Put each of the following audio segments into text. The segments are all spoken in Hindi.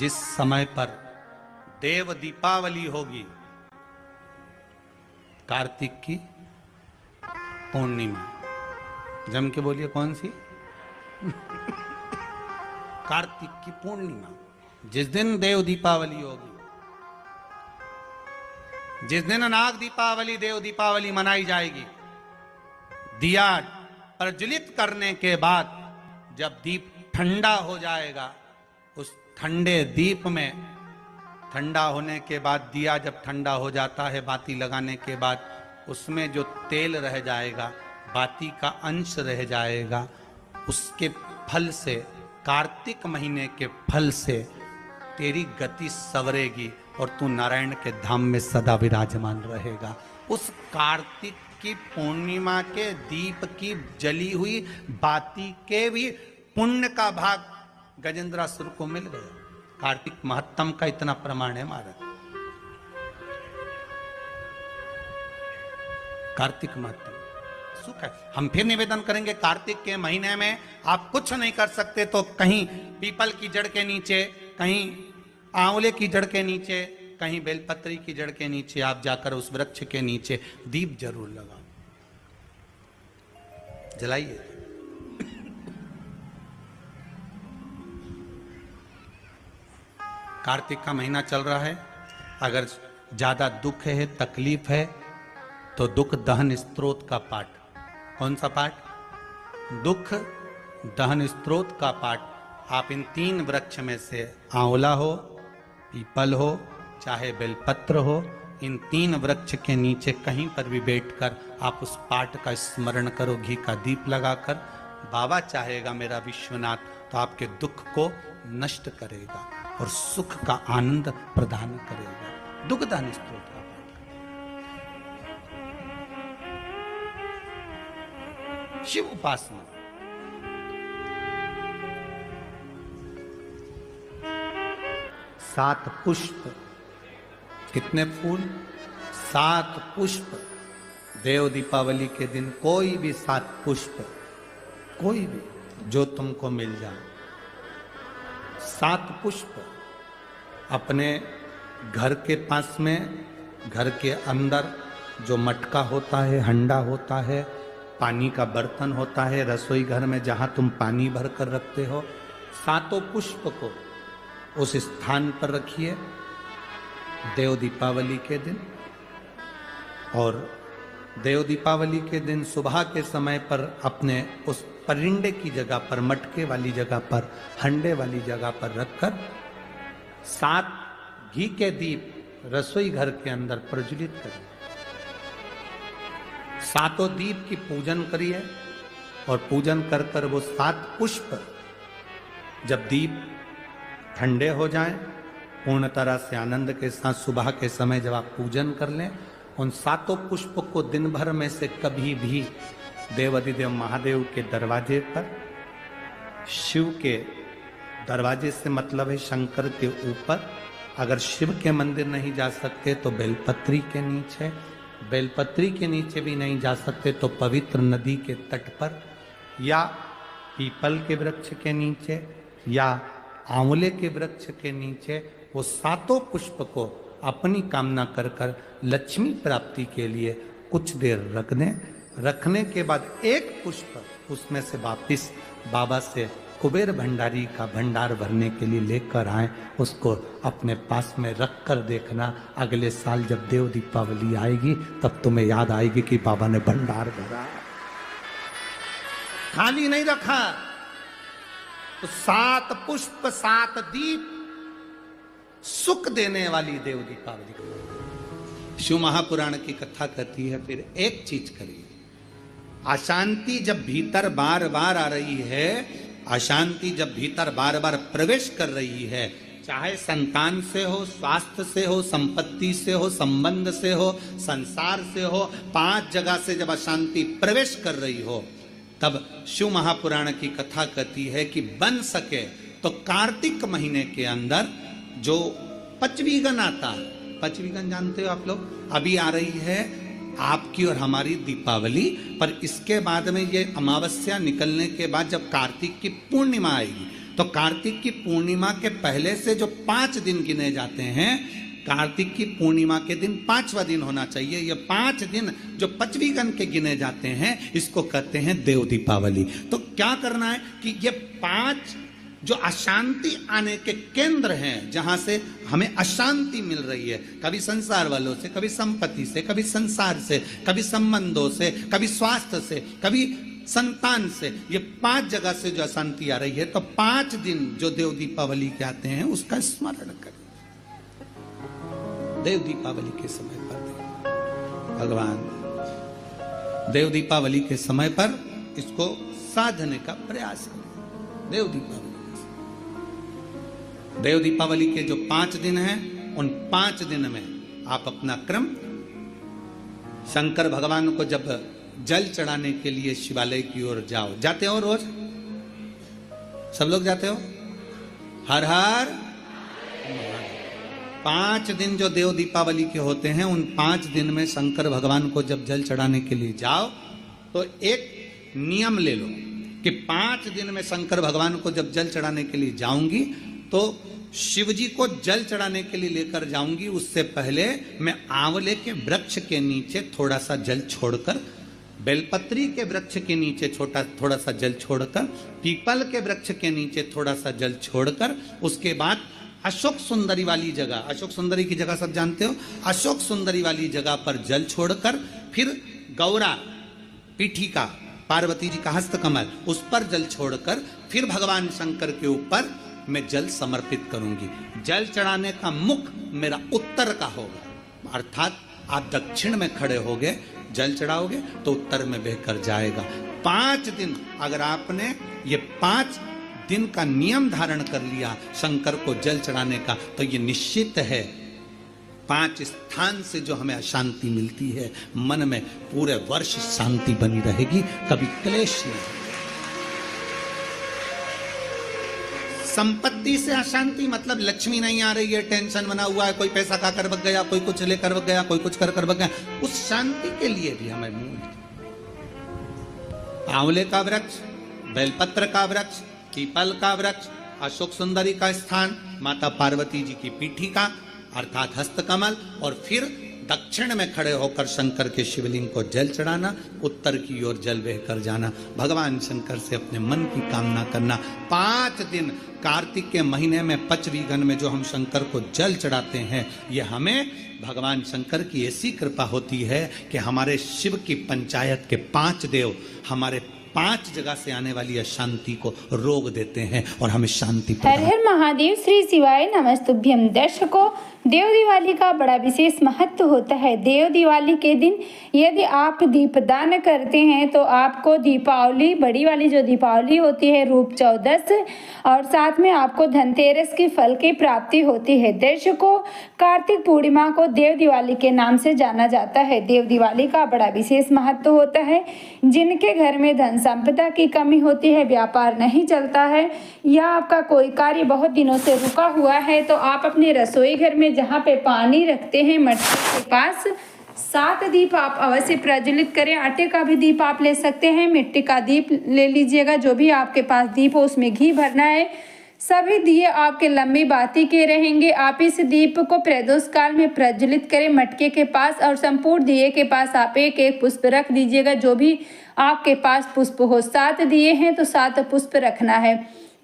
जिस समय पर देव दीपावली होगी, कार्तिक की पूर्णिमा, जम के बोलिए कौन सी? कार्तिक की पूर्णिमा, जिस दिन देव दीपावली होगी, जिस दिन नाग दीपावली देव दीपावली मनाई जाएगी, दिया प्रज्वलित करने के बाद जब दीप ठंडा हो जाएगा, उस ठंडे दीप में, ठंडा होने के बाद दिया जब ठंडा हो जाता है, बाती लगाने के बाद उसमें जो तेल रह जाएगा, बाती का अंश रह जाएगा, उसके फल से, कार्तिक महीने के फल से तेरी गति सवरेगी और तू नारायण के धाम में सदा विराजमान रहेगा। उस कार्तिक की पूर्णिमा के दीप की जली हुई बाती के भी पुण्य का भाग गजेंद्रासुर को मिल गया। कार्तिक महत्तम का इतना प्रमाण है महाराज। कार्तिक महत्तम सुख है। हम फिर निवेदन करेंगे, कार्तिक के महीने में आप कुछ नहीं कर सकते तो कहीं पीपल की जड़ के नीचे, कहीं आंवले की जड़ के नीचे, कहीं बेलपत्री की जड़ के नीचे आप जाकर उस वृक्ष के नीचे दीप जरूर लगाओ, जलाइए। कार्तिक का महीना चल रहा है, अगर ज्यादा दुख है, तकलीफ है, तो दुख दहन स्तोत्र का पाठ। कौन सा पाठ? दुख दहन स्तोत्र का पाठ आप इन 3 वृक्ष में से, आंवला हो, पीपल हो, चाहे बेलपत्र हो, इन 3 वृक्ष के नीचे कहीं पर भी बैठकर आप उस पाठ का स्मरण करो, घी का दीप लगाकर। बाबा चाहेगा मेरा विश्वनाथ तो आपके दुख को नष्ट करेगा और सुख का आनंद प्रदान करेगा। दुख दहन स्तोत्र का पाठ। शिव उपासना, सात पुष्प, कितने फूल? 7 पुष्प। देव दीपावली के दिन कोई भी 7 पुष्प, कोई भी जो तुमको मिल जाए, 7 पुष्प अपने घर के पास में, घर के अंदर जो मटका होता है, हंडा होता है, पानी का बर्तन होता है, रसोई घर में जहां तुम पानी भर कर रखते हो, 7 पुष्प को उस स्थान पर रखिए देव दीपावली के दिन। और देव दीपावली के दिन सुबह के समय पर अपने उस परिंडे की जगह पर, मटके वाली जगह पर, हंडे वाली जगह पर रखकर 7 घी के दीप रसोई घर के अंदर प्रज्वलित करिए। 7 दीप की पूजन करिए और पूजन कर कर वो 7 पुष्प जब दीप ठंडे हो जाएं, पूर्ण तरह से आनंद के साथ सुबह के समय जब आप पूजन कर लें, उन 7 पुष्प को दिन भर में से कभी भी देवाधिदेव महादेव के दरवाजे पर, शिव के दरवाजे से मतलब है शंकर के ऊपर, अगर शिव के मंदिर नहीं जा सकते तो बेलपत्री के नीचे, बेलपत्री के नीचे भी नहीं जा सकते तो पवित्र नदी के तट पर, या पीपल के वृक्ष के नीचे, या आंवले के वृक्ष के नीचे, वो 7 पुष्प को अपनी कामना कर कर लक्ष्मी प्राप्ति के लिए कुछ देर रख दें। रखने के बाद 1 पुष्प उसमें से वापिस बाबा से कुबेर भंडारी का भंडार भरने के लिए लेकर आए, उसको अपने पास में रख कर देखना, अगले साल जब देव दीपावली आएगी तब तुम्हें याद आएगी कि बाबा ने भंडार भरा, खाली नहीं रखा। तो 7 पुष्प 7 दीप, सुख देने वाली देव दीपावली। शिव महापुराण की कथा कहती है, फिर एक चीज करिए, अशांति जब भीतर बार बार आ रही है, अशांति जब भीतर बार बार प्रवेश कर रही है, चाहे संतान से हो, स्वास्थ्य से हो, संपत्ति से हो, संबंध से हो, संसार से हो, 5 जगह से जब अशांति प्रवेश कर रही हो, तब शिव महापुराण की कथा कहती है कि बन सके तो कार्तिक महीने के अंदर जो पचवीगन आता है, पचवीगन जानते हो आप लोग, अभी आ रही है आपकी और हमारी दीपावली, पर इसके बाद में ये अमावस्या निकलने के बाद जब कार्तिक की पूर्णिमा आएगी, तो कार्तिक की पूर्णिमा के पहले से जो 5 दिन गिने जाते हैं, कार्तिक की पूर्णिमा के दिन 5वां दिन होना चाहिए। ये 5 दिन जो पचवीगन के गिने जाते हैं, इसको कहते हैं देव दीपावली। तो क्या करना है कि ये 5 जो अशांति आने के केंद्र हैं, जहां से हमें अशांति मिल रही है, कभी संसार वालों से, कभी संपत्ति से, कभी संसार से, कभी संबंधों से, कभी स्वास्थ्य से, कभी संतान से, ये 5 जगह से जो अशांति आ रही है, तो 5 दिन जो देव दीपावली के आते हैं उसका स्मरण करें। देव दीपावली के समय पर भगवान देव दीपावली के समय पर इसको साधने का प्रयास करें। देव दीपावली के जो 5 दिन हैं, उन 5 दिन में आप अपना क्रम, शंकर भगवान को जब जल चढ़ाने के लिए शिवालय की ओर जाओ, जाते हो रोज? सब लोग जाते हो? हर हर 5 दिन जो देव दीपावली के होते हैं, उन 5 दिन में शंकर भगवान को जब जल चढ़ाने के लिए जाओ, तो एक नियम ले लो कि 5 दिन में शंकर भगवान को जब जल चढ़ाने के लिए जाऊंगी, तो शिव जी को जल चढ़ाने के लिए लेकर जाऊंगी, उससे पहले मैं आंवले के वृक्ष के नीचे थोड़ा सा जल छोड़कर, बेलपत्री के वृक्ष के नीचे थोड़ा सा जल छोड़कर, पीपल के वृक्ष के नीचे थोड़ा सा जल छोड़कर, उसके बाद अशोक सुंदरी वाली जगह, अशोक सुंदरी की जगह सब जानते हो, अशोक सुंदरी वाली जगह पर जल छोड़कर, फिर गौरा पीठिका, पार्वती जी का हस्तकमल, उस पर जल छोड़कर, फिर भगवान शंकर के ऊपर मैं जल समर्पित करूंगी। जल चढ़ाने का मुख मेरा उत्तर का होगा, अर्थात आप दक्षिण में खड़े होगे, जल चढ़ाओगे तो उत्तर में बहकर जाएगा। 5 दिन अगर आपने ये 5 दिन का नियम धारण कर लिया शंकर को जल चढ़ाने का, तो ये निश्चित है 5 स्थान से जो हमें अशांति मिलती है, मन में पूरे वर्ष शांति बनी रहेगी, कभी क्लेश नहीं। संपत्ति से अशांति मतलब लक्ष्मी नहीं आ रही है, टेंशन बना हुआ है, कोई पैसा खाकर भग गया, कोई कुछ लेकर भग गया, कोई कुछ कर भग गया, उस शांति के लिए भी हमें मूल आंवले का वृक्ष, बेलपत्र का वृक्ष, पीपल का वृक्ष, अशोक सुंदरी का स्थान, माता पार्वती जी की पीठिका अर्थात हस्तकमल, और फिर दक्षिण में खड़े होकर शंकर के शिवलिंग को जल चढ़ाना, उत्तर की ओर जल बहकर जाना, भगवान शंकर से अपने मन की कामना करना। 5 दिन कार्तिक के महीने में पचवीगन में जो हम शंकर को जल चढ़ाते हैं, ये हमें भगवान शंकर की ऐसी कृपा होती है कि हमारे शिव की पंचायत के 5 देव हमारे 5 जगह से आने वाली अशांति को रोक देते हैं और हमें शांति। हर हर महादेव, श्री शिवाय नमस्तुभ्यम। दर्शकों, देव दिवाली का बड़ा विशेष महत्व होता है। देव दिवाली के दिन यदि आप दीपदान करते हैं तो आपको दीपावली, बड़ी वाली जो दीपावली होती है, रूप चौदस, और साथ में आपको धनतेरस की फल की प्राप्ति होती है। दर्शकों, कार्तिक पूर्णिमा को देव दिवाली के नाम से जाना जाता है। देव दिवाली का बड़ा विशेष महत्व होता है। जिनके घर में धन संपदा की कमी होती है, व्यापार नहीं चलता है, या आपका कोई कार्य बहुत दिनों से रुका हुआ है, तो आप अपने रसोई घर में जहाँ पे पानी रखते हैं, मटके के पास 7 दीप आप अवश्य प्रज्वलित करें। आटे का भी दीप आप ले सकते हैं, मिट्टी का दीप ले लीजिएगा, जो भी आपके पास दीप हो उसमें घी भरना है। सभी दिए आपके लंबी बाती के रहेंगे। आप इस दीप को प्रदोष काल में प्रज्वलित करें मटके के पास, और संपूर्ण दिए के पास आप एक पुष्प रख दीजिएगा, जो भी आपके पास पुष्प हो। 7 दिए हैं तो 7 पुष्प रखना है।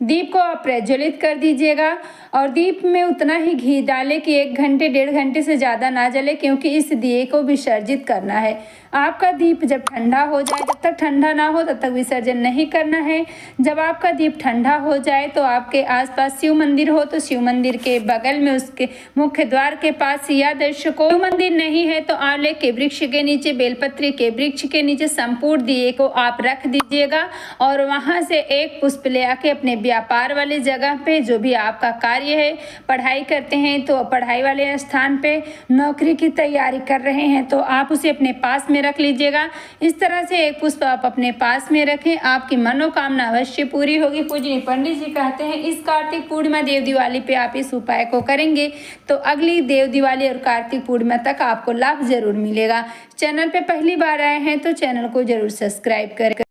दीप को आप प्रज्वलित कर दीजिएगा, और दीप में उतना ही घी डालें कि 1 घंटे 1.5 घंटे से ज़्यादा ना जले, क्योंकि इस दिए को विसर्जित करना है। आपका दीप जब ठंडा हो जाए, जब तक ठंडा ना हो तब तक विसर्जन नहीं करना है। जब आपका दीप ठंडा हो जाए तो आपके आसपास शिव मंदिर हो तो शिव मंदिर के बगल में उसके मुख्य द्वार के पास, या दर्शकों शिव मंदिर नहीं है तो आंवले के वृक्ष के नीचे, बेलपत्री के वृक्ष के नीचे संपूर्ण दिए को आप रख दीजिएगा, और वहाँ से 1 पुष्प ले आके अपने व्यापार वाली जगह पे, जो भी आपका कार्य है, पढ़ाई करते हैं तो पढ़ाई वाले स्थान पे, नौकरी की तैयारी कर रहे हैं तो आप उसे अपने पास में रख लीजिएगा। इस तरह से 1 पुष्प आप अपने पास में रखें, आपकी मनोकामना अवश्य पूरी होगी। पूज्य पंडित जी कहते हैं इस कार्तिक पूर्णिमा देव दिवाली पे आप इस उपाय को करेंगे तो अगली देव दिवाली और कार्तिक पूर्णिमा तक आपको लाभ जरूर मिलेगा। चैनल पे पहली बार आए हैं तो चैनल को जरूर सब्सक्राइब करें।